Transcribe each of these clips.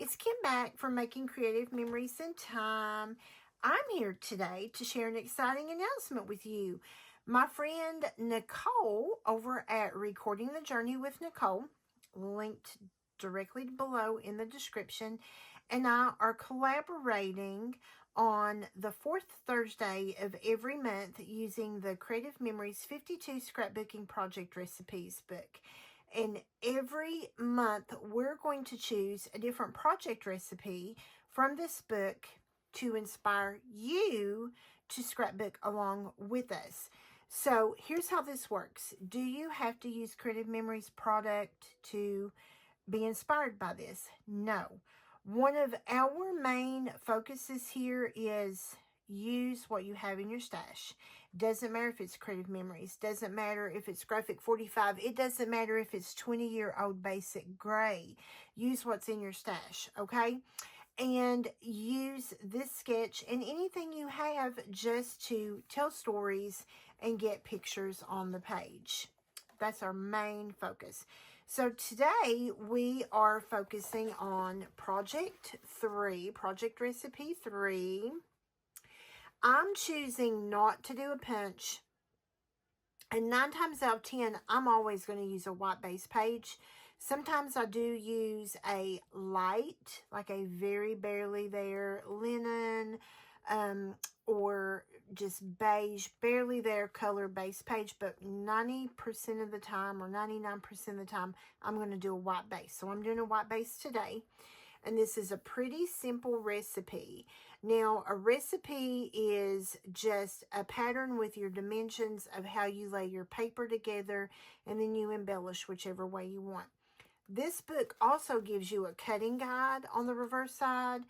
it's Kim back from Making Creative Memories in Time. I'm here today to share an exciting announcement with you. My friend Nicole over at Recording the Journey with Nicole, linked directly below in the description, and I are collaborating on the fourth Thursday of every month using the Creative Memories 52 Scrapbooking Project Recipes book. And every month, we're going to choose a different project recipe from this book to inspire you to scrapbook along with us. So here's how this works. Do you have to use Creative Memories product to be inspired by this? No. One of our main focuses here is use what you have in your stash. Doesn't matter if it's Creative Memories. Doesn't matter if it's Graphic 45. It doesn't matter if it's 20-year-old basic gray. Use what's in your stash, okay? And use this sketch and anything you have just to tell stories and get pictures on the page. That's our main focus. So today we are focusing on Project Recipe 3. I'm choosing not to do a punch. And 9 times out of 10, I'm always going to use a white base page. Sometimes I do use a light, like a very barely there linen, or just beige, barely there color base page. But 90% of the time, or 99% of the time, I'm going to do a white base. So I'm doing a white base today. And this is a pretty simple recipe. Now, a recipe is just a pattern with your dimensions of how you lay your paper together, and then you embellish whichever way you want. This book also gives you a cutting guide on the reverse side.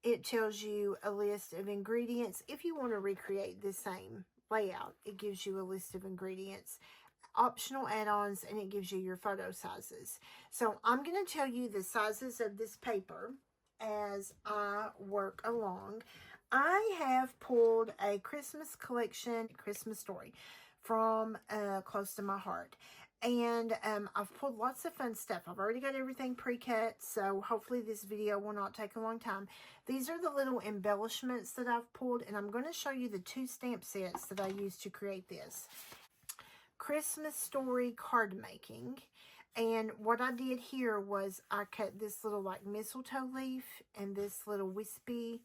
It tells you a list of ingredients. If you want to recreate the same layout, it gives you a list of ingredients, optional add-ons, and it gives you your photo sizes. So I'm going to tell you the sizes of this paper as I work along. I have pulled a Christmas collection, Christmas story, from close to my heart. And I've pulled lots of fun stuff. I've already got everything pre-cut, so hopefully this video will not take a long time. These are the little embellishments that I've pulled, and I'm going to show you the 2 stamp sets that I used to create this. Christmas story card making. And what I did here was I cut this little like mistletoe leaf and this little wispy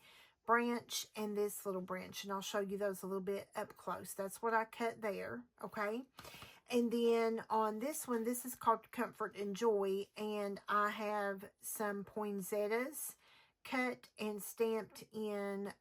branch and this little branch. And I'll show you those a little bit up close. That's what I cut there, okay? And then on this one, this is called Comfort and Joy. And I have some poinsettias cut and stamped in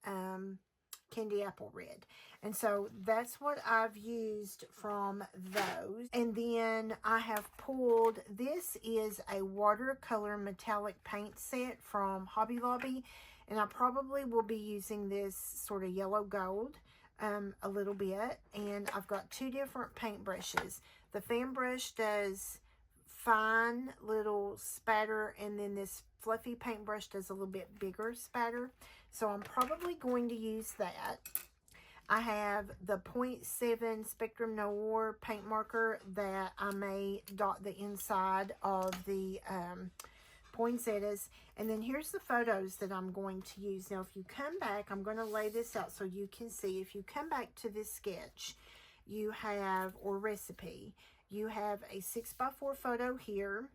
candy apple red. And so that's what I've used from those. And then I have pulled, this is a watercolor metallic paint set from Hobby Lobby, and I probably will be using this sort of yellow gold a little bit. And I've got 2 different paint brushes. The fan brush does fine little spatter, and then this fluffy paintbrush does a little bit bigger spatter. So I'm probably going to use that. I have the 0.7 Spectrum Noir paint marker that I may dot the inside of the poinsettias. And then here's the photos that I'm going to use. Now, if you come back, I'm going to lay this out so you can see. If you come back to this sketch, you have, or recipe, you have a 6x4 photo here.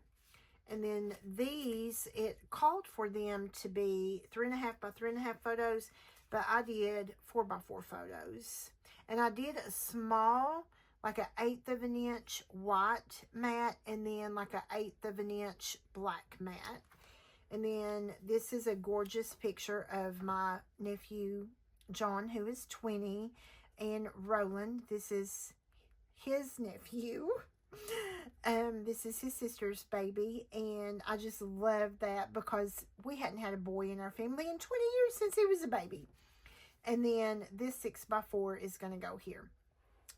And then these, it called for them to be 3.5 by 3.5 photos, but I did 4x4 photos. And I did a small, like an 1/8 of an inch white mat, and then like an 1/8 of an inch black mat. And then this is a gorgeous picture of my nephew, John, who is 20, and Roland. This is his nephew. This is his sister's baby, and I just love that because we hadn't had a boy in our family in 20 years since he was a baby. And then this 6x4 is going to go here.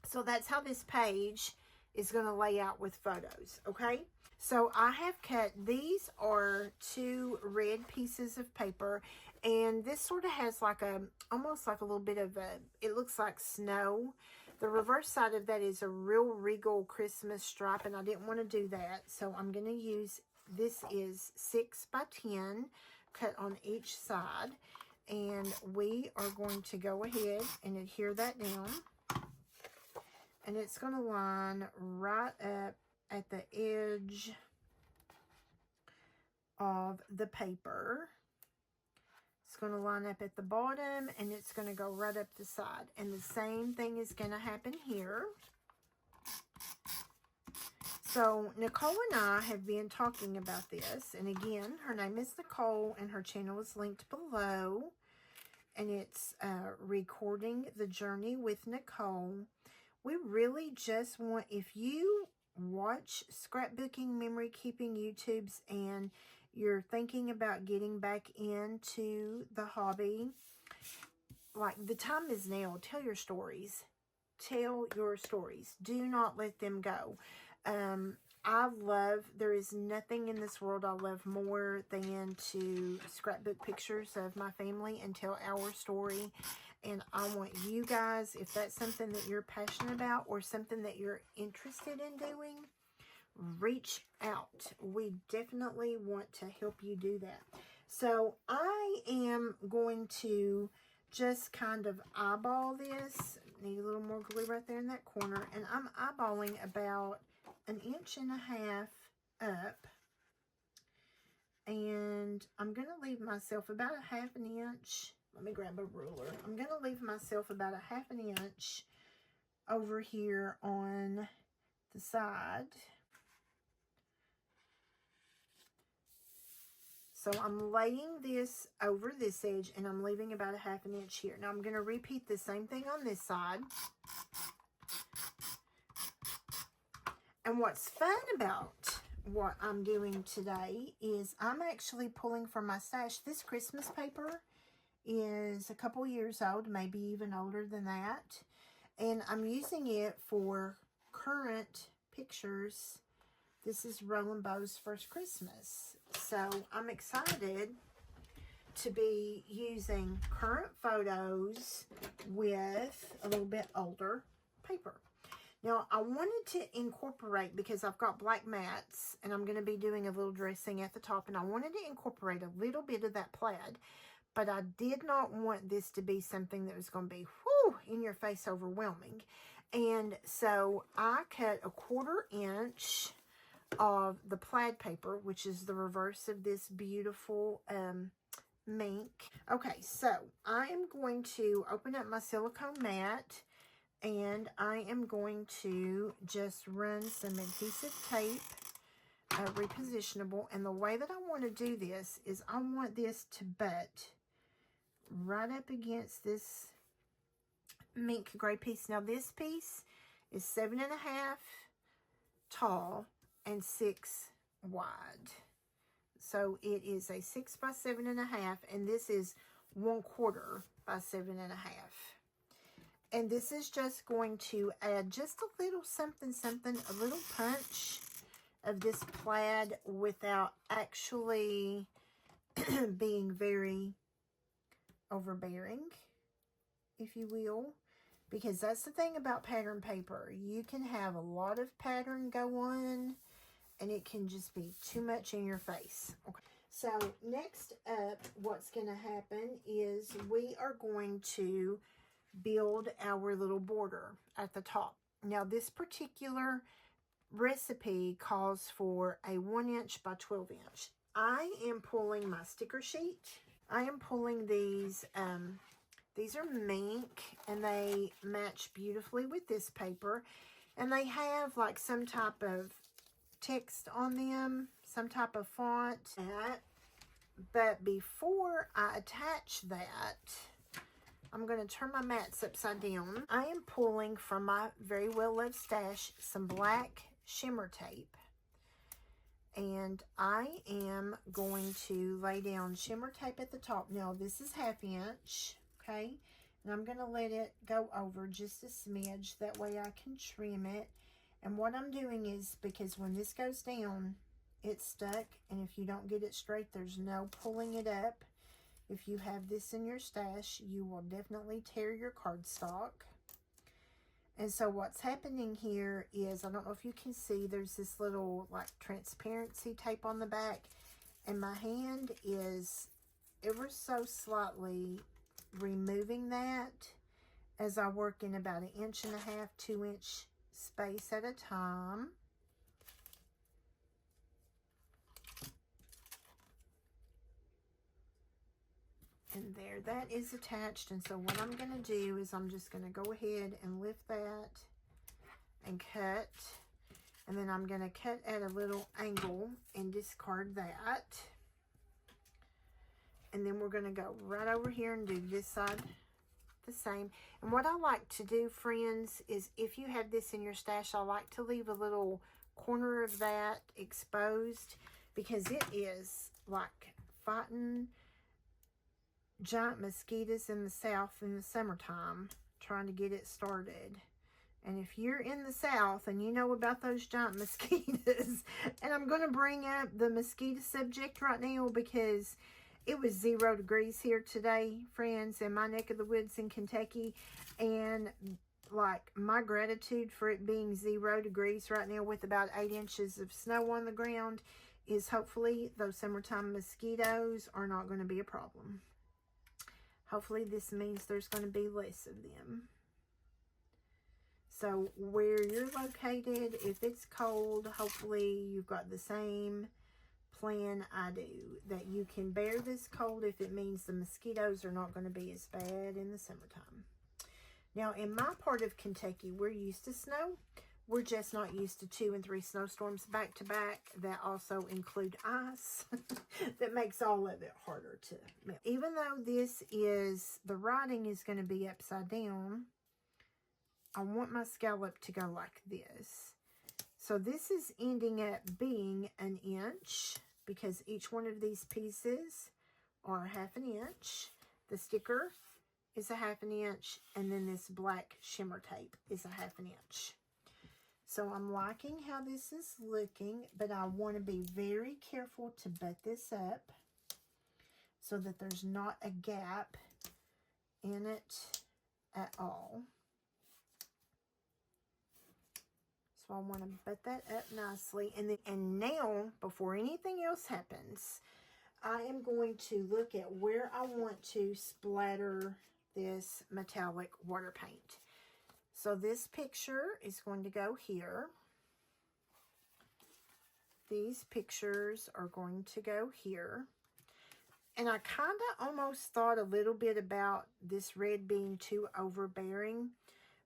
So that's how this page is going to lay out with photos, okay? So I have cut, these are 2 red pieces of paper, and this sort of has like a, almost like a little bit of a, it looks like snow. The reverse side of that is a real regal Christmas stripe, and I didn't want to do that, so I'm going to use, this is 6 by 10 cut on each side. And we are going to go ahead and adhere that down. And it's going to line right up at the edge of the paper. It's going to line up at the bottom, and it's going to go right up the side. And the same thing is going to happen here. So Nicole and I have been talking about this. And again, her name is Nicole, and her channel is linked below. And it's Recording the Journey with Nicole. We really just want, if you watch scrapbooking, memory keeping YouTubes, and you're thinking about getting back into the hobby, like, the time is now. Tell your stories. Tell your stories. Do not let them go. There is nothing in this world I love more than to scrapbook pictures of my family and tell our story. And I want you guys, if that's something that you're passionate about or something that you're interested in doing, reach out. We definitely want to help you do that. So I am going to just kind of eyeball this. Need a little more glue right there in that corner. And I'm eyeballing about 1.5 inches up. And I'm going to leave myself about 1/2 inch. Let me grab a ruler. I'm going to leave myself about 1/2 inch over here on the side. So I'm laying this over this edge, and I'm leaving about 1/2 inch here. Now I'm going to repeat the same thing on this side. And what's fun about what I'm doing today is I'm actually pulling from my stash. This Christmas paper is a couple years old, maybe even older than that. And I'm using it for current pictures. This is Roland Bow's First Christmas. So I'm excited to be using current photos with a little bit older paper. Now, I wanted to incorporate, because I've got black mats, and I'm going to be doing a little dressing at the top, and I wanted to incorporate a little bit of that plaid, but I did not want this to be something that was going to be, whoo, in your face overwhelming. And so I cut 1/4 inch of the plaid paper, which is the reverse of this beautiful mink. Okay, so I am going to open up my silicone mat, and I am going to just run some adhesive tape, repositionable. And the way that I want to do this is I want this to butt right up against this mink gray piece. Now this piece is 7.5 tall and 6 wide. So it is a 6 by 7.5, and this is 1/4 by 7.5. And this is just going to add just a little something, a little punch of this plaid without actually being very overbearing, if you will. Because that's the thing about pattern paper. You can have a lot of pattern go on, and it can just be too much in your face. Okay. So next up, what's going to happen is we are going to build our little border at the top. Now this particular recipe calls for a 1 inch by 12 inch. I am pulling my sticker sheet. I am pulling these are mink, and they match beautifully with this paper, and they have like some type of text on them, some type of font. But before I attach that, I'm going to turn my mats upside down. I am pulling from my very well loved stash some black shimmer tape. And I am going to lay down shimmer tape at the top. Now this is 1/2 inch, okay? And I'm going to let it go over just a smidge. That way I can trim it. And what I'm doing is, because when this goes down, it's stuck. And if you don't get it straight, there's no pulling it up. If you have this in your stash, you will definitely tear your cardstock. And so what's happening here is, I don't know if you can see, there's this little like transparency tape on the back. And my hand is ever so slightly removing that as I work in about 1.5 inch, 2 inch space at a time. And there, that is attached. And so what I'm going to do is I'm just going to go ahead and lift that and cut. And then I'm going to cut at a little angle and discard that. And then we're going to go right over here and do this side the same. And what I like to do, friends, is if you have this in your stash, I like to leave a little corner of that exposed, because it is like fighting giant mosquitoes in the south in the summertime, trying to get it started. And if you're in the south and you know about those giant mosquitoes, and I'm going to bring up the mosquito subject right now because it was 0 degrees here today, friends, in my neck of the woods in Kentucky. And like, my gratitude for it being 0 degrees right now with about 8 inches of snow on the ground is hopefully those summertime mosquitoes are not going to be a problem. Hopefully this means there's going to be less of them. So where you're located, if it's cold, hopefully you've got the same plan I do, that you can bear this cold if it means the mosquitoes are not going to be as bad in the summertime. Now, in my part of Kentucky, we're used to snow. We're just not used to 2 and 3 snowstorms back to back that also include ice. That makes all of it harder to melt. Even though this is, the writing is going to be upside down, I want my scallop to go like this. So this is ending up being 1 inch, because each one of these pieces are 1/2 inch. The sticker is 1/2 inch, and then this black shimmer tape is 1/2 inch. So I'm liking how this is looking, but I want to be very careful to butt this up so that there's not a gap in it at all. So I want to butt that up nicely. And now, before anything else happens, I am going to look at where I want to splatter this metallic water paint. So this picture is going to go here. These pictures are going to go here. And I kind of almost thought a little bit about this red being too overbearing,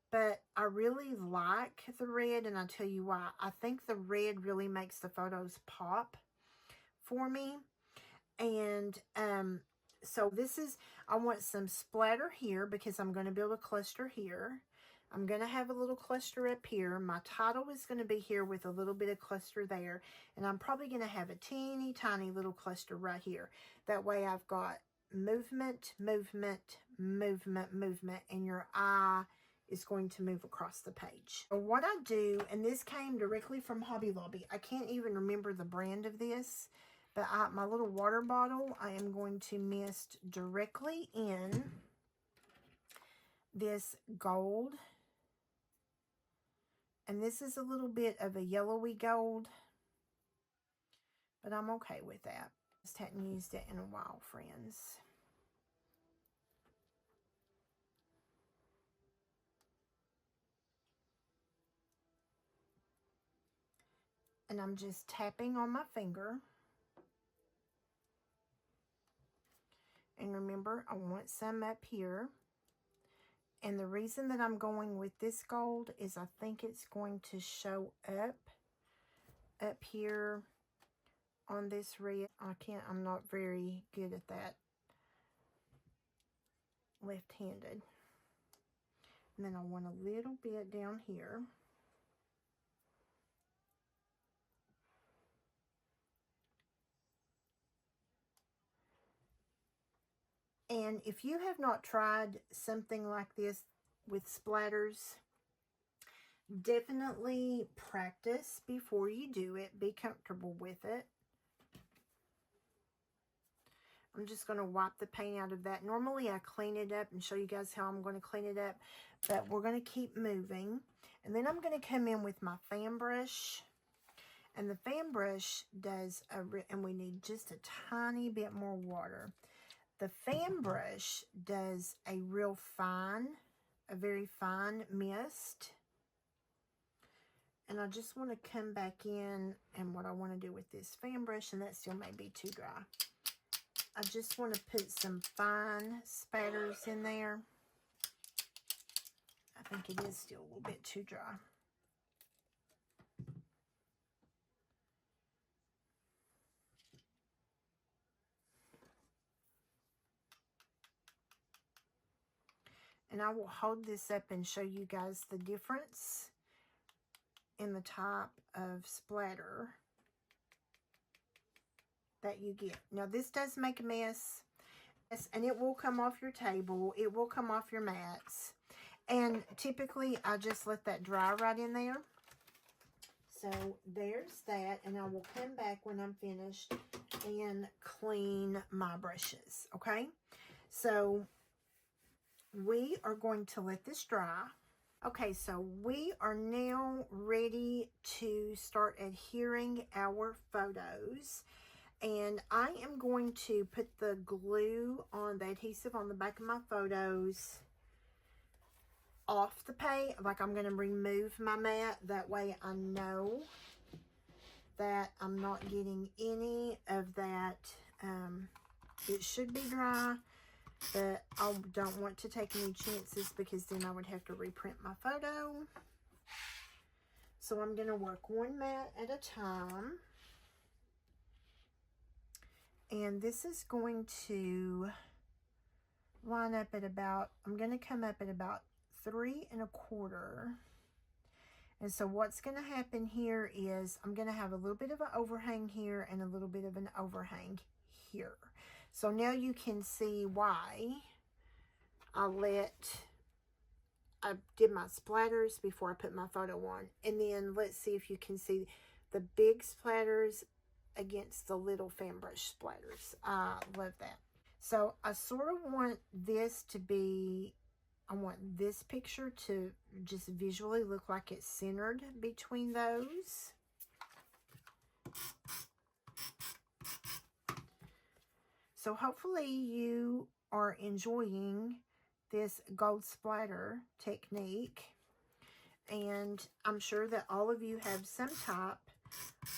but I really like the red, and I'll tell you why. I think the red really makes the photos pop for me. And so this is, I want some splatter here because I'm going to build a cluster here. I'm going to have a little cluster up here. My title is going to be here with a little bit of cluster there. And I'm probably going to have a teeny tiny little cluster right here. That way I've got movement, movement, movement, movement, and your eye is going to move across the page. So what I do, and this came directly from Hobby Lobby. I can't even remember the brand of this, but my little water bottle, I am going to mist directly in this gold. And this is a little bit of a yellowy gold, but I'm okay with that. Just hadn't used it in a while, friends. And I'm just tapping on my finger. And remember, I want some up here. And the reason that I'm going with this gold is I think it's going to show up here on this red. I'm not very good at that left-handed. And then I want a little bit down here. And if you have not tried something like this with splatters, definitely practice before you do it. Be comfortable with it. I'm just going to wipe the paint out of that. Normally I clean it up and show you guys how I'm going to clean it up, but we're going to keep moving. And then I'm going to come in with my fan brush. And the fan brush does and we need just a tiny bit more water. The fan brush does a very fine mist. And I just want to come back in, and what I want to do with this fan brush, and that still may be too dry. I just want to put some fine spatters in there. I think it is still a little bit too dry. And I will hold this up and show you guys the difference in the type of splatter that you get. Now, this does make a mess, and it will come off your table. It will come off your mats. And typically, I just let that dry right in there. So, there's that. And I will come back when I'm finished and clean my brushes. Okay? So, we are going to let this dry. Okay, so we are now ready to start adhering our photos. And I am going to put the glue on the adhesive on the back of my photos off the page. Like, I'm going to remove my mat. That way I know that I'm not getting any of that. It should be dry, but I don't want to take any chances because then I would have to reprint my photo. So I'm going to work one mat at a time. And this is going to line up at about, I'm going to come up at about 3 1/4. And so what's going to happen here is I'm going to have a little bit of an overhang here and a little bit of an overhang here. So now you can see why I did my splatters before I put my photo on. And then let's see if you can see the big splatters against the little fan brush splatters. I love that. So I sort of want this to be, I want this picture to just visually look like it's centered between those. So hopefully you are enjoying this gold splatter technique. And I'm sure that all of you have some type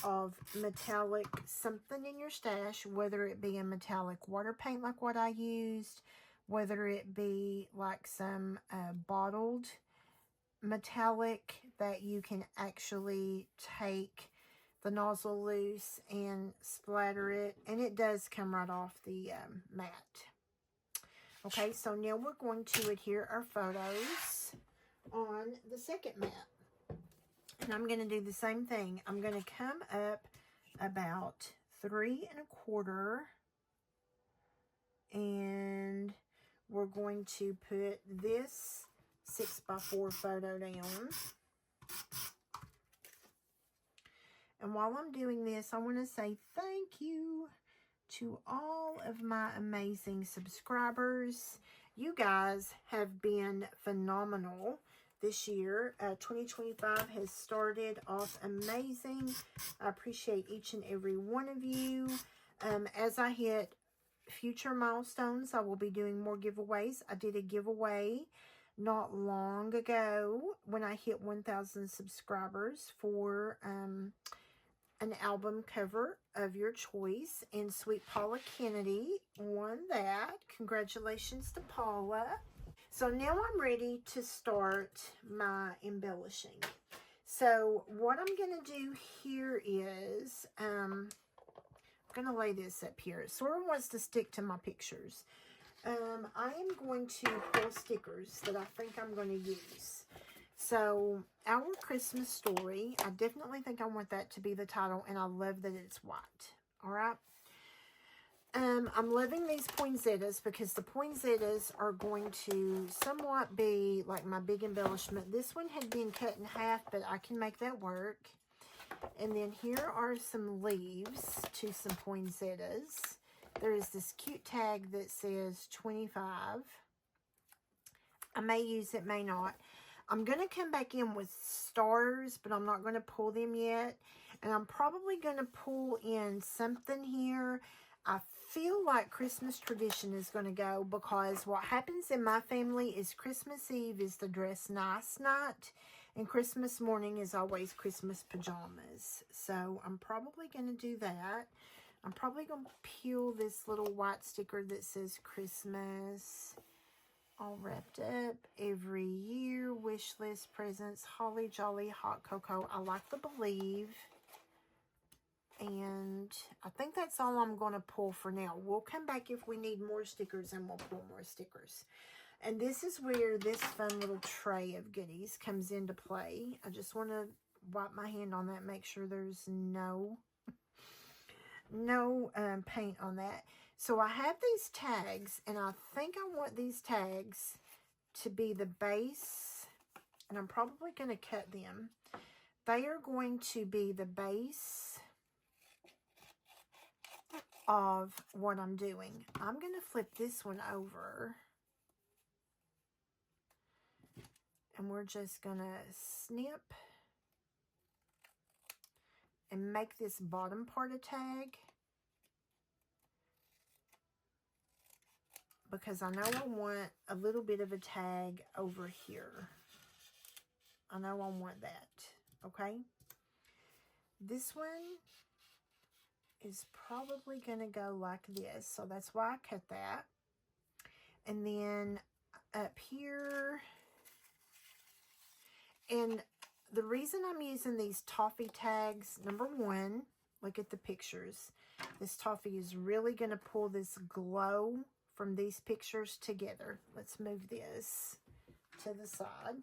of metallic something in your stash, whether it be a metallic water paint like what I used, whether it be like some bottled metallic that you can actually take the nozzle loose and splatter it, and it does come right off the mat. Okay, so now we're going to adhere our photos on the second mat. And I'm going to do the same thing. I'm going to come up about 3 1/4, and we're going to put this 6x4 photo down. And while I'm doing this, I want to say thank you to all of my amazing subscribers. You guys have been phenomenal this year. 2025 has started off amazing. I appreciate each and every one of you. As I hit future milestones, I will be doing more giveaways. I did a giveaway not long ago when I hit 1,000 subscribers for an album cover of your choice, and Sweet Paula Kennedy won that. Congratulations to Paula. So now I'm ready to start my embellishing. So what I'm going to do here is, I'm going to lay this up here. It sort of wants to stick to my pictures. I am going to pull stickers that I think I'm going to use. So, Our Christmas Story, I definitely think I want that to be the title, and I love that it's white. Alright? I'm loving these poinsettias because the poinsettias are going to somewhat be like my big embellishment. This one had been cut in half, but I can make that work. And then here are some leaves to some poinsettias. There is this cute tag that says 25. I may use it, may not. I'm going to come back in with stars, but I'm not going to pull them yet. And I'm probably going to pull in something here. I feel like Christmas tradition is going to go, because what happens in my family is Christmas Eve is the dress nice night, and Christmas morning is always Christmas pajamas. So I'm probably going to do that. I'm probably going to peel this little white sticker that says Christmas, all wrapped up. Every year, wish list, presents, holly jolly, hot cocoa. I like the believe. And I think that's all I'm going to pull for now. We'll come back if we need more stickers, and we'll pull more stickers. And this is where this fun little tray of goodies comes into play. I just want to wipe my hand on that, make sure there's no paint on that. So I have these tags, and I think I want these tags to be the base, and I'm probably going to cut them. They are going to be the base of what I'm doing. I'm going to flip this one over, and we're just going to snip and make this bottom part a tag, because I know I want a little bit of a tag over here. I know I want that, okay? This one is probably going to go like this, so that's why I cut that. And then up here, and the reason I'm using these toffee tags, number one, look at the pictures. This toffee is really going to pull this glow from these pictures together. Let's move this to the side.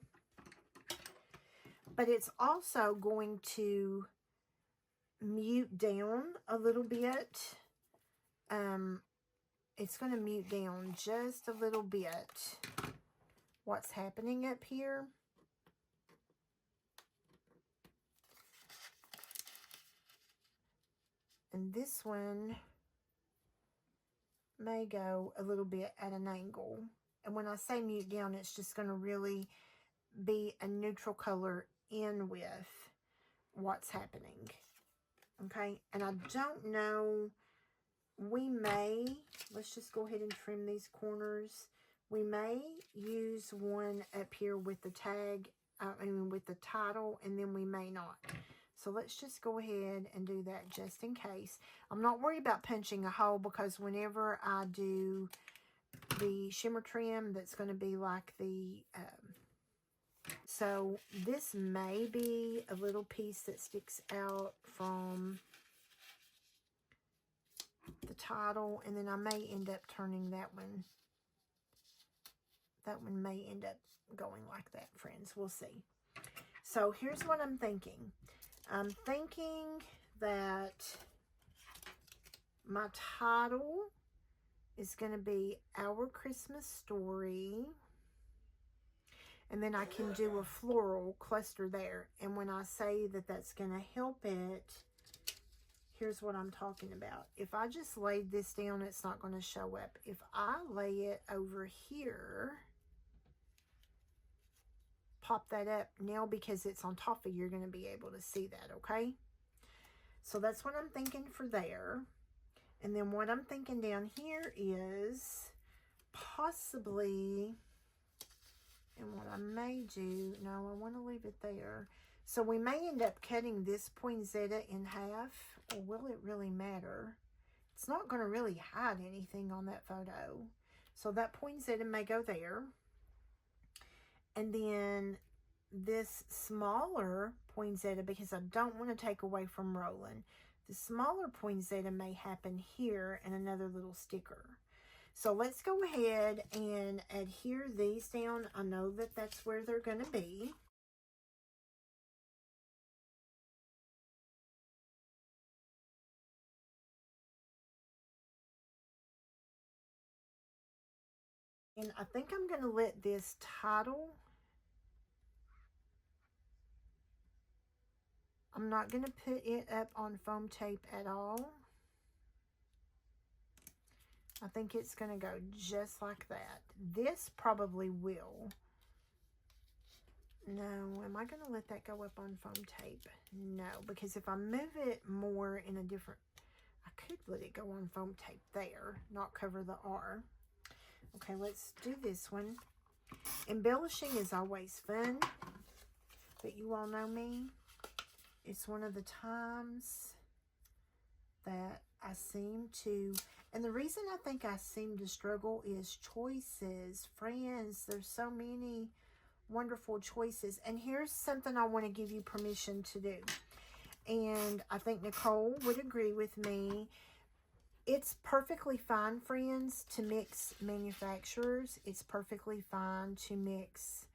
But it's also going to mute down a little bit. It's going to mute down just a little bit what's happening up here. And this one may go a little bit at an angle. And when I say mute down, it's just going to really be a neutral color in with what's happening. Okay, and I don't know, we may, let's just go ahead and trim these corners. We may use one up here with the tag, with the title, and then we may not. So let's just go ahead and do that just in case. I'm not worried about punching a hole, because whenever I do the shimmer trim, that's going to be like the, so this may be a little piece that sticks out from the title, and then I may end up turning that one. That one may end up going like that, friends. We'll see. So here's what I'm thinking. I'm thinking that my title is going to be Our Christmas Story. And then I can do a floral cluster there. And when I say that that's going to help it, here's what I'm talking about. If I just laid this down, it's not going to show up. If I lay it over here, pop that up. Now, because it's on top of, you're going to be able to see that, okay? So that's what I'm thinking for there. And then what I'm thinking down here is possibly, and what I may do, no, I want to leave it there. So we may end up cutting this poinsettia in half, or will it really matter? It's not going to really hide anything on that photo. So that poinsettia may go there. And then this smaller poinsettia, because I don't want to take away from Roland, the smaller poinsettia may happen here and another little sticker. So let's go ahead and adhere these down. I know that that's where they're going to be. And I think I'm going to let this title, I'm not going to put it up on foam tape at all. I think it's going to go just like that. This probably will. No, am I going to let that go up on foam tape? No, because if I move it more in a different, I could let it go on foam tape there, not cover the R. Okay, let's do this one. Embellishing is always fun, but you all know me. It's one of the times that I seem to, and the reason I think I seem to struggle is choices. Friends, there's so many wonderful choices. And here's something I want to give you permission to do. And I think Nicole would agree with me. It's perfectly fine, friends, to mix manufacturers. It's perfectly fine to mix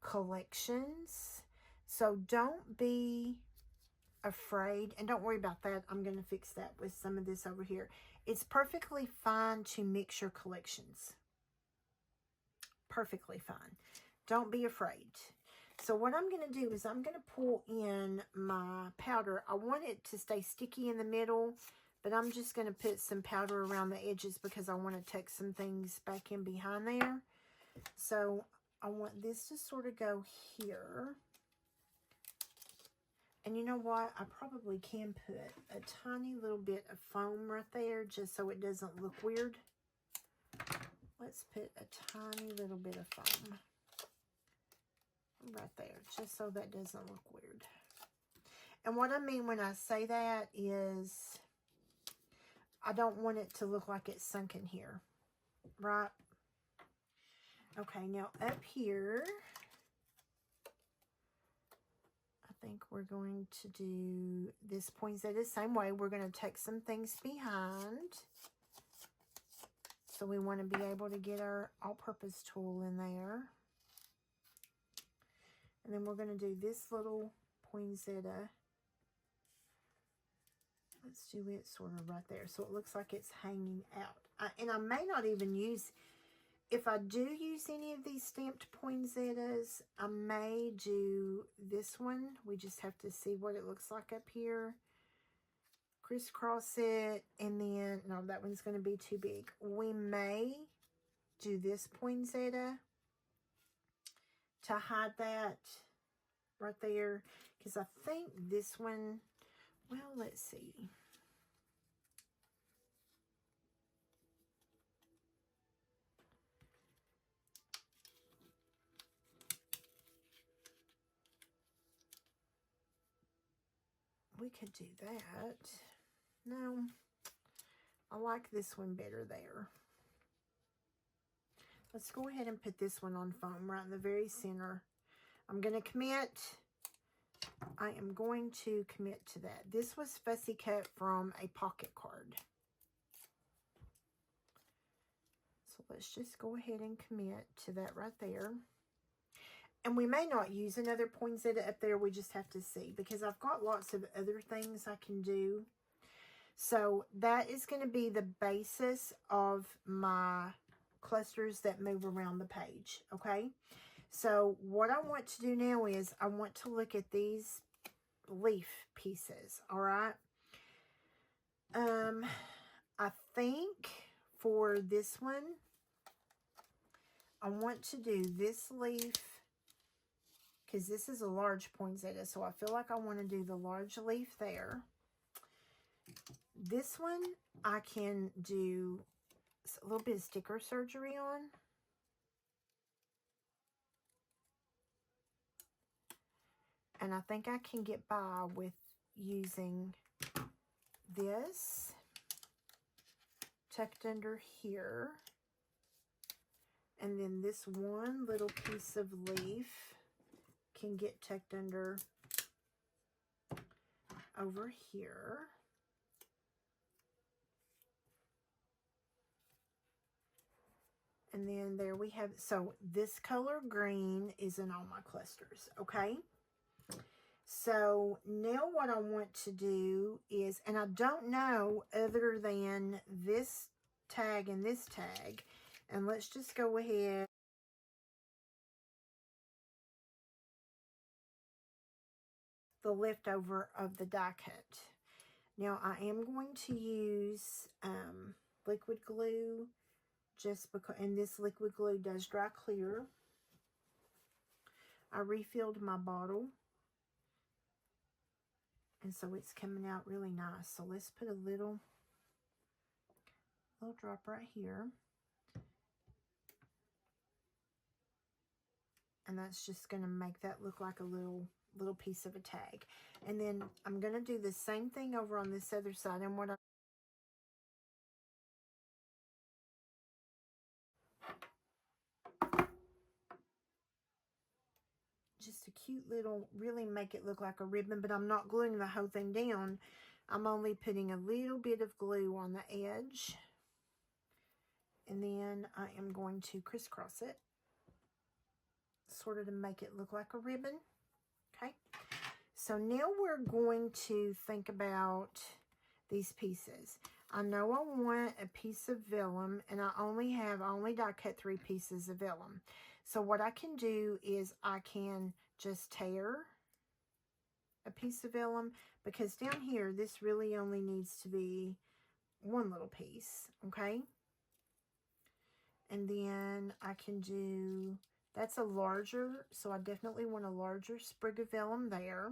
collections. So don't be afraid, and don't worry about that. I'm going to fix that with some of this over here. It's perfectly fine to mix your collections. Perfectly fine. Don't be afraid. So what I'm going to do is I'm going to pull in my powder. I want it to stay sticky in the middle, but I'm just going to put some powder around the edges because I want to tuck some things back in behind there. So I want this to sort of go here. And you know what? I probably can put a tiny little bit of foam right there just so it doesn't look weird. Let's put a tiny little bit of foam right there just so that doesn't look weird. And what I mean when I say that is I don't want it to look like it's sunken here, right? Okay, now up here, I think we're going to do this poinsettia the same way. We're going to take some things behind. So we want to be able to get our all-purpose tool in there. And then we're going to do this little poinsettia. Let's do it sort of right there. So it looks like it's hanging out. And I may not even use, if I do use any of these stamped poinsettias, I may do this one. We just have to see what it looks like up here. Crisscross it, and then, no, that one's going to be too big. We may do this poinsettia to hide that right there, because I think this one, well, let's see. We could do that. No, I like this one better there. Let's go ahead and put this one on foam right in the very center. I'm going to commit. I am going to commit to that. This was fussy cut from a pocket card. So let's just go ahead and commit to that right there. And we may not use another poinsettia up there. We just have to see, because I've got lots of other things I can do. So that is going to be the basis of my clusters that move around the page, okay? So what I want to do now is I want to look at these leaf pieces, all right? I think for this one, I want to do this leaf, because this is a large poinsettia, so I feel like I want to do the large leaf there. This one, I can do a little bit of sticker surgery on. And I think I can get by with using this tucked under here. And then this one little piece of leaf can get tucked under over here. And then there we have, so this color green is in all my clusters, okay? So now what I want to do is, and I don't know other than this tag and this tag, and let's just go ahead. The leftover of the die cut. Now I am going to use liquid glue, just because, and this liquid glue does dry clear. I refilled my bottle, And so it's coming out really nice. So let's put a little drop right here. And that's just going to make that look like a little piece of a tag. And then I'm going to do the same thing over on this other side. And what just a cute little, really make it look like a ribbon, but I'm not gluing the whole thing down. I'm only putting a little bit of glue on the edge. And then I am going to crisscross it, sort of to make it look like a ribbon. Okay. So now we're going to think about these pieces. I know I want a piece of vellum, and I only die cut 3 pieces of vellum. So what I can do is I can just tear a piece of vellum, because down here, this really only needs to be one little piece, okay? And then I can do, that's a larger, so I definitely want a larger sprig of vellum there.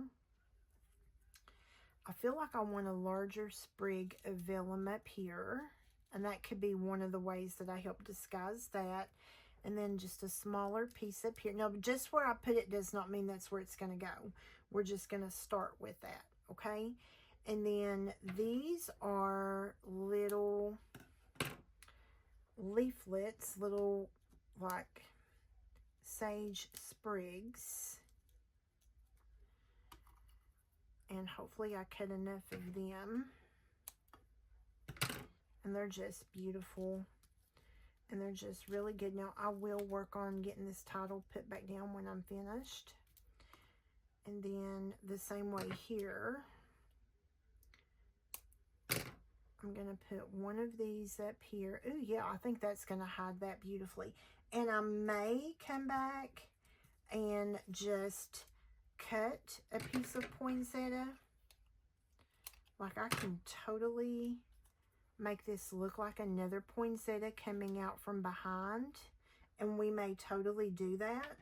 I feel like I want a larger sprig of vellum up here, and that could be one of the ways that I help disguise that. And then just a smaller piece up here. Now, just where I put it does not mean that's where it's going to go. We're just going to start with that, okay? And then these are little leaflets, little like sage sprigs. And hopefully I cut enough of them. And they're just beautiful. And they're just really good. Now, I will work on getting this title put back down when I'm finished. And then the same way here, I'm going to put one of these up here. Ooh, yeah, I think that's going to hide that beautifully. And I may come back and just cut a piece of poinsettia. Like, I can totally make this look like another poinsettia coming out from behind, and we may totally do that.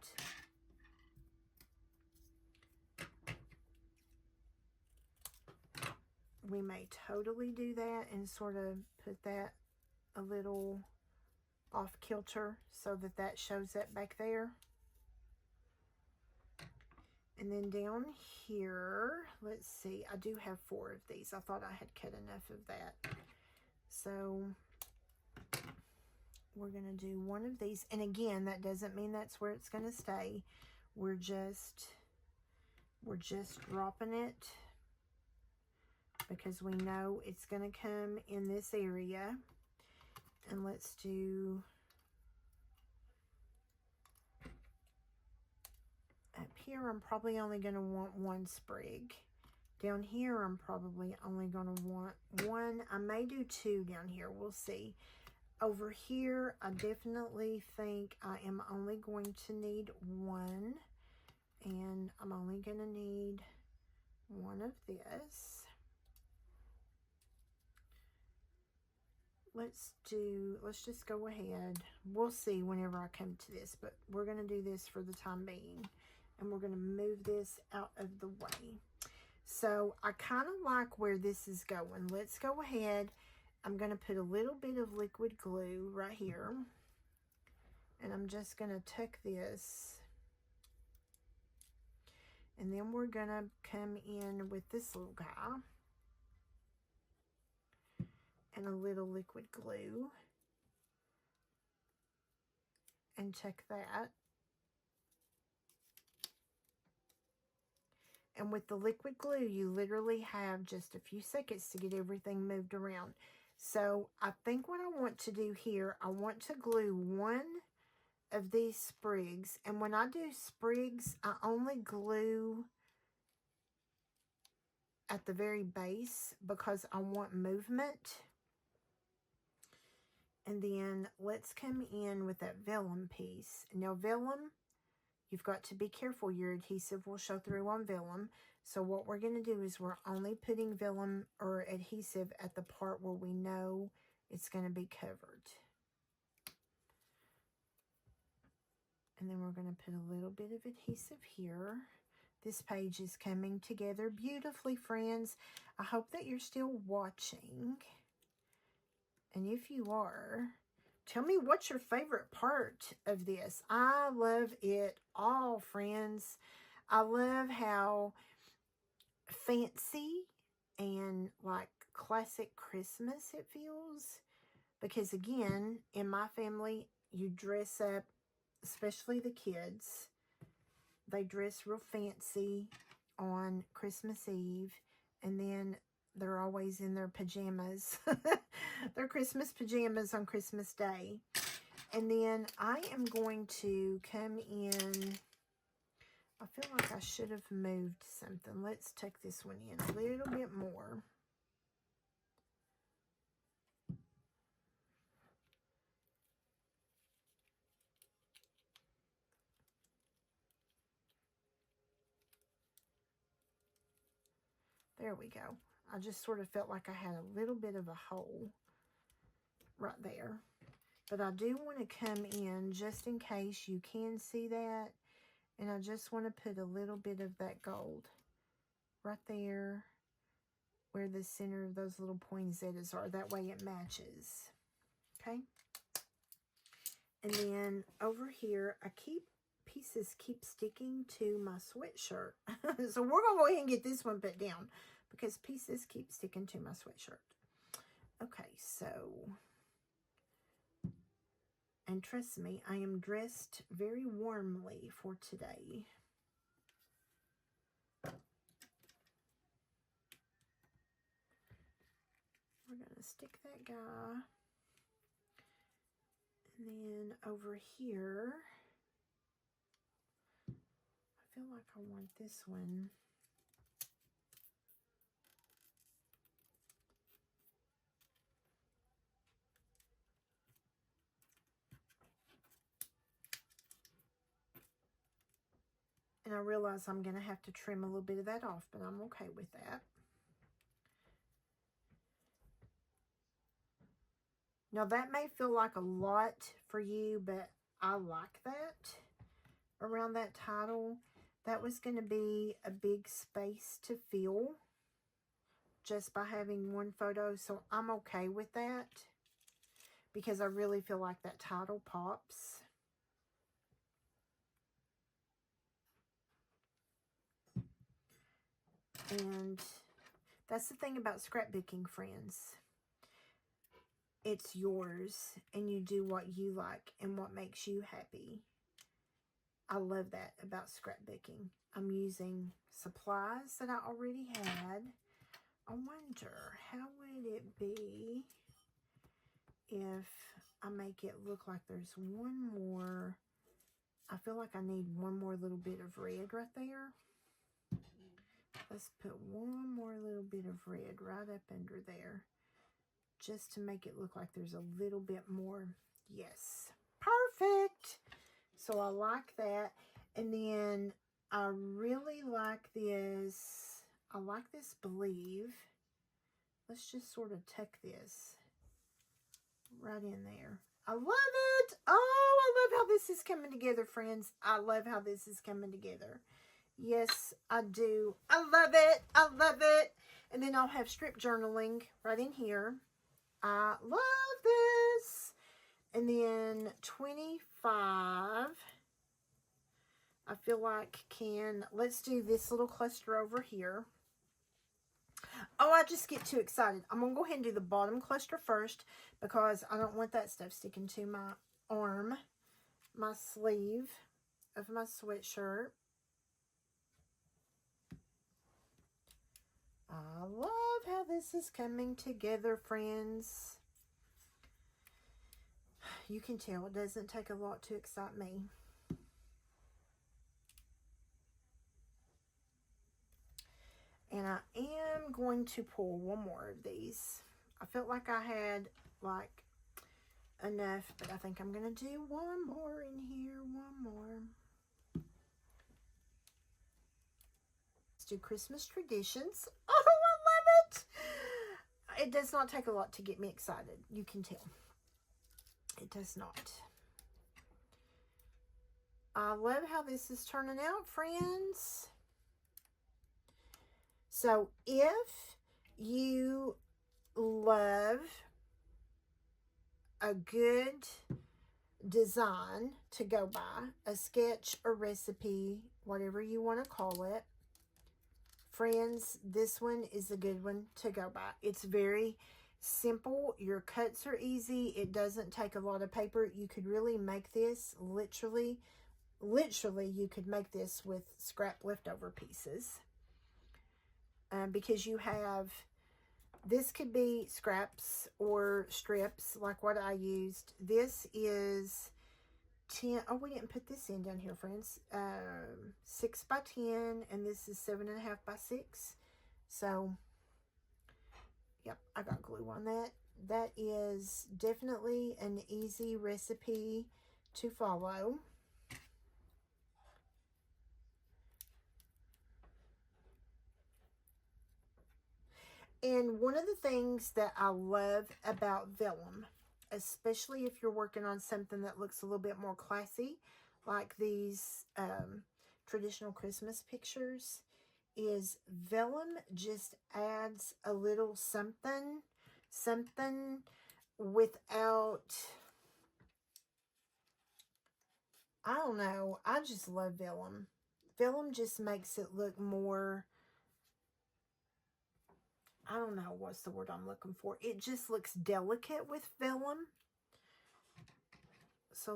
We may totally do that and sort of put that a little off kilter so that that shows up back there. And then down here, let's see, I do have 4 of these. I thought I had cut enough of that. So we're going to do one of these. And again, that doesn't mean that's where it's going to stay. We're just dropping it because we know it's going to come in this area. And let's do up here, I'm probably only going to want 1 sprig. Down here, I'm probably only going to want 1. I may do 2 down here. We'll see. Over here, I definitely think I am only going to need 1. And I'm only going to need 1 of this. Let's just go ahead. We'll see whenever I come to this, but we're going to do this for the time being. And we're going to move this out of the way. So I kind of like where this is going. Let's go ahead. I'm going to put a little bit of liquid glue right here. And I'm just going to tuck this. And then we're going to come in with this little guy. And a little liquid glue. And tuck that. And with the liquid glue, you literally have just a few seconds to get everything moved around. So I think what I want to do here, I want to glue 1 of these sprigs. And when I do sprigs, I only glue at the very base because I want movement. And then let's come in with that vellum piece. Now vellum, you've got to be careful. Your adhesive will show through on vellum. So what we're going to do is we're only putting vellum or adhesive at the part where we know it's going to be covered. And then we're going to put a little bit of adhesive here. This page is coming together beautifully, friends. I hope that you're still watching. And if you are, tell me what's your favorite part of this. I love it all, friends. I love how fancy and like classic Christmas it feels. Because again, in my family, you dress up, especially the kids. They dress real fancy on Christmas Eve, and then they're always in their pajamas. Their Christmas pajamas on Christmas Day. And then I am going to come in. I feel like I should have moved something. Let's tuck this one in a little bit more. There we go. I just sort of felt like I had a little bit of a hole right there. But I do want to come in just in case you can see that. And I just want to put a little bit of that gold right there where the center of those little poinsettias are. That way it matches. Okay. And then over here, pieces keep sticking to my sweatshirt. So we're going to go ahead and get this one put down because pieces keep sticking to my sweatshirt. Okay, so, and trust me, I am dressed very warmly for today. We're going to stick that guy. And then over here, I feel like I want this one. And I realize I'm going to have to trim a little bit of that off, but I'm okay with that. Now that may feel like a lot for you, but I like that around that title. That was going to be a big space to fill just by having one photo, so I'm okay with that because I really feel like that title pops. And that's the thing about scrapbooking, friends. It's yours, and you do what you like and what makes you happy. I love that about scrapbooking. I'm using supplies that I already had. I wonder, how would it be if I make it look like there's one more? I feel like I need one more little bit of red right there. Let's put one more little bit of red right up under there, just to make it look like there's a little bit more. Yes, perfect. So I like that. And then I really like this. I like this believe. Let's just sort of tuck this right in there. I love it. Oh, I love how this is coming together, friends. I love how this is coming together. Yes, I do. I love it. I love it. And then I'll have strip journaling right in here. I love this. And then 25. I feel like let's do this little cluster over here. Oh, I just get too excited. I'm going to go ahead and do the bottom cluster first because I don't want that stuff sticking to my arm, my sleeve of my sweatshirt. I love how this is coming together, friends. You can tell it doesn't take a lot to excite me. And I am going to pull one more of these. I felt like I had like enough, but I think I'm going to do one more in here. One more. Let's do Christmas traditions. Oh, I love it. It does not take a lot to get me excited. You can tell. It does not. I love how this is turning out, friends. So if you love a good design to go by, a sketch or recipe, whatever you want to call it, friends, this one is a good one to go by. It's very simple. Your cuts are easy. It doesn't take a lot of paper. You could really make this literally you could make this with scrap leftover pieces, because you have, this could be scraps or strips like what I used. This is 10, oh, we didn't put this in down here, friends. 6 by 10, and this is 7.5 by 6. So, yep, I got glue on that. That is definitely an easy recipe to follow. And one of the things that I love about vellum, especially if you're working on something that looks a little bit more classy, like these traditional Christmas pictures, is vellum just adds a little something without, I don't know, I just love vellum. Vellum just makes it look more, I don't know what's the word I'm looking for. It just looks delicate with vellum. So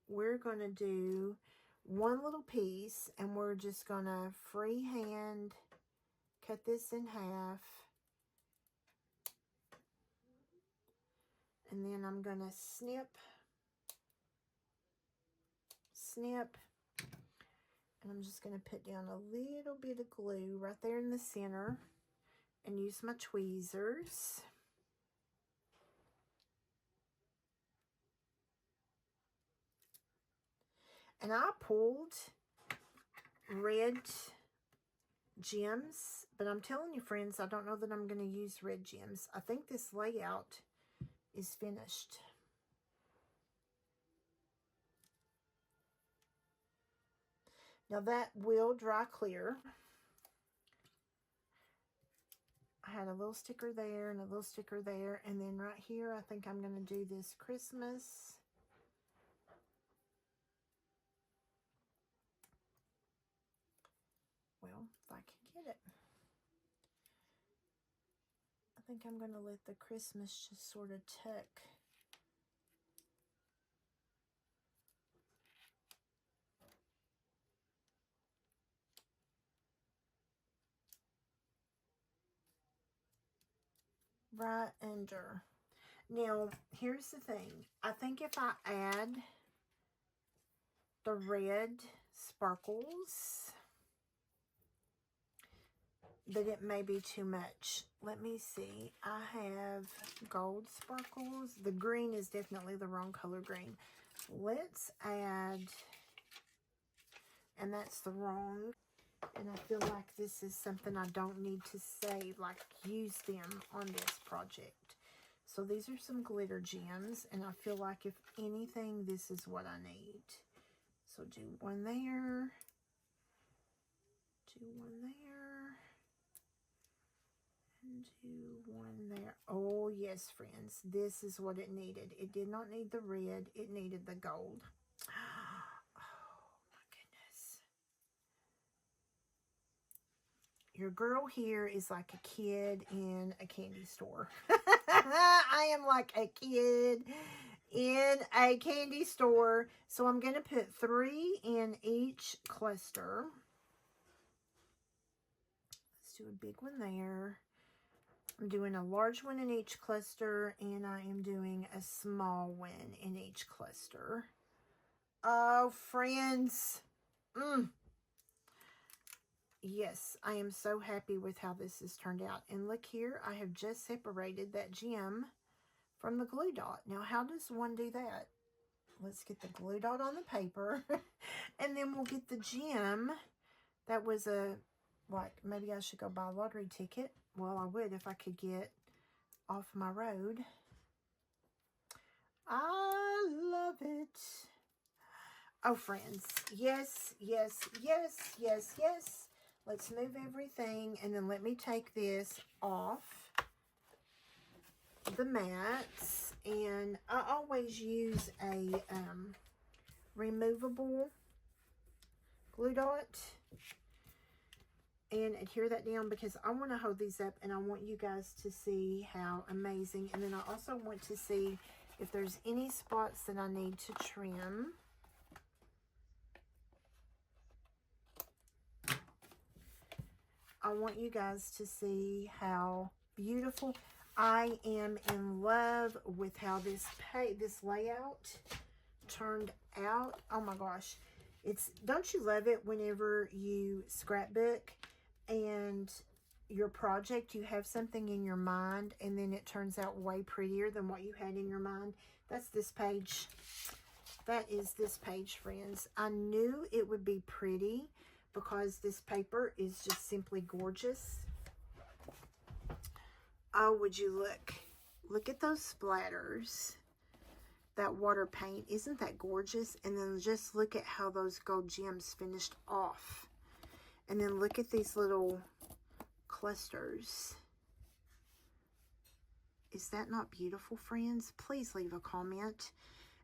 we're going to do one little piece, and we're just going to freehand cut this in half. And then I'm going to snip, and I'm just going to put down a little bit of glue right there in the center and use my tweezers. And I pulled red gems, but I'm telling you, friends, I don't know that I'm going to use red gems. I think this layout is finished. Now that will dry clear. I had a little sticker there and a little sticker there, and then right here I think I'm going to do this Christmas. Well, if I can get it. I think I'm going to let the Christmas just sort of tuck. Right under. Now, here's the thing. I think if I add the red sparkles, that it may be too much. Let me see. I have gold sparkles. The green is definitely the wrong color green. Let's add, and that's the wrong. And I feel like this is something I don't need to save, like use them on this project. So these are some glitter gems, and I feel like if anything, this is what I need. So do one there, do one there, and do one there. Oh yes, friends, this is what it needed. It did not need the red, it needed the gold. Your girl here is like a kid in a candy store. I am like a kid in a candy store. So I'm going to put 3 in each cluster. Let's do a big one there. I'm doing a large one in each cluster, and I am doing a small one in each cluster. Oh, friends. Yes, I am so happy with how this has turned out. And look here, I have just separated that gem from the glue dot. Now, how does one do that? Let's get the glue dot on the paper, and then we'll get the gem. That was a, like, maybe I should go buy a lottery ticket. Well, I would if I could get off my road. I love it. Oh, friends, yes, yes, yes, yes, yes. let's move everything, and then let me take this off the mats. And I always use a removable glue dot and adhere that down, because I want to hold these up and I want you guys to see how amazing. And then I also want to see if there's any spots that I need to trim. I want you guys to see how beautiful. I am in love with how this layout turned out. Oh my gosh. Don't you love it whenever you scrapbook and your project, you have something in your mind and then it turns out way prettier than what you had in your mind? That's this page. That is this page, friends. I knew it would be pretty because this paper is just simply gorgeous. Oh, would you look? Look at those splatters. That water paint, isn't that gorgeous? And then just look at how those gold gems finished off. And then look at these little clusters. Is that not beautiful, friends? Please leave a comment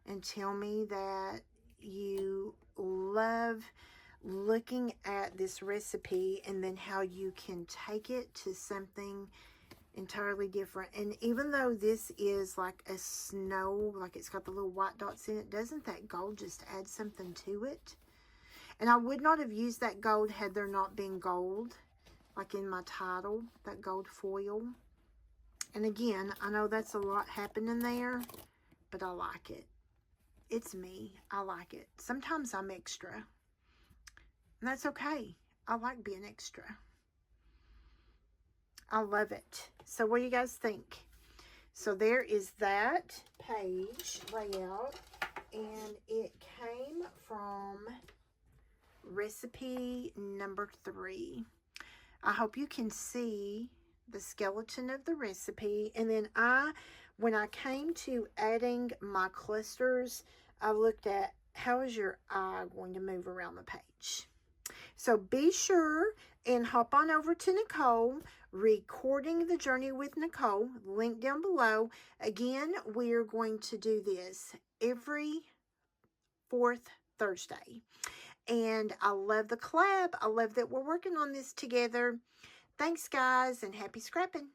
and tell me that you love looking at this recipe and then how you can take it to something entirely different. And even though this is like a snow, like it's got the little white dots in it, doesn't that gold just add something to it? And I would not have used that gold had there not been gold, like in my title, that gold foil. And again, I know that's a lot happening there, but I like it. It's me. I like it. Sometimes I'm extra. And that's okay. I like being extra. I love it. So what do you guys think? So there is that page layout. And it came from recipe number 3. I hope you can see the skeleton of the recipe. And then when I came to adding my clusters, I looked at how is your eye going to move around the page. So be sure and hop on over to Nicole, Recording the Journey with Nicole, link down below. Again, we are going to do this every 4th Thursday. And I love the collab. I love that we're working on this together. Thanks, guys, and happy scrapping.